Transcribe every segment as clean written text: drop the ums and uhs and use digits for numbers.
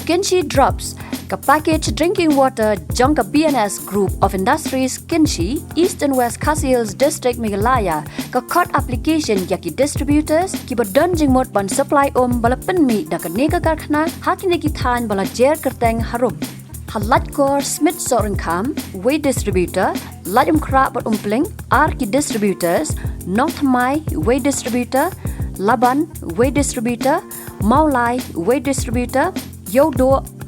Kynshi dropsกับ package drinking water จองกับ BNS Group of Industries Kynshi East and West Khasi Hills District Meghalaya ก็ code application ยากิ distributors กิบดอนจิงหมดบัน supply บลเป็นมีดักเนกการขณะหากินกิทานบลเจรกระแตงฮารุมฮัลลัดกอร์สมิธสอรังคามเว distributor ลัดคราบดปลิงอาร์กิ distributors น้องทำไมเว distributor ลับันเว distributor เมาไลเว distributor โยโด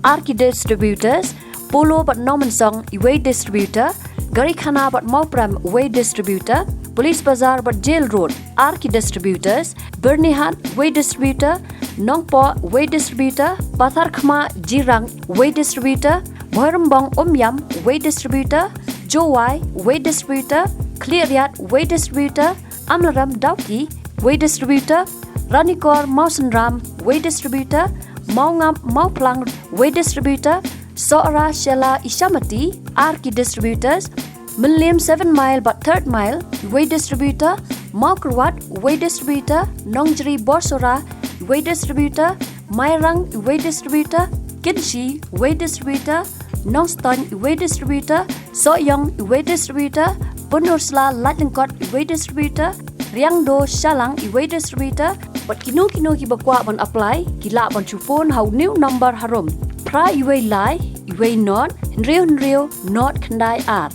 Arki Distributors, Polo but Norman Song, Way Distributor, Garikana but Maupram, Way Distributor, Police Bazaar but Jail Road, Arki Distributors, Birnihan, Way Distributor, Nongpo, Way Distributor, Pathar Khma, Jirang, Way Distributor, Bharambong Umyam, Way Distributor, Jowai, Way Distributor, Clearyat, Way Distributor, Amlaram Dauki, Way Distributor, Ranikor Mausanram, Way Distributor, Maungam Mauplang Way Distributor, Sora Shela Ishamati, Arki Distributors, Millim 7 Mile but 3rd Mile, Way Distributor, Maukrwat, Way Distributor, Nongjri Borsora, Way Distributor, Mairang, Way Distributor, Kynshi, Way Distributor, Nongston, Way Distributor, Soyong, Way Distributor, Punursla Latlingkot, Way Distributor, Riangdo Shalang, Way Distributor, but kino ki bakwa ban apply kila ban chu phone how new number harom pra iwe lai iwe not real not khandai ar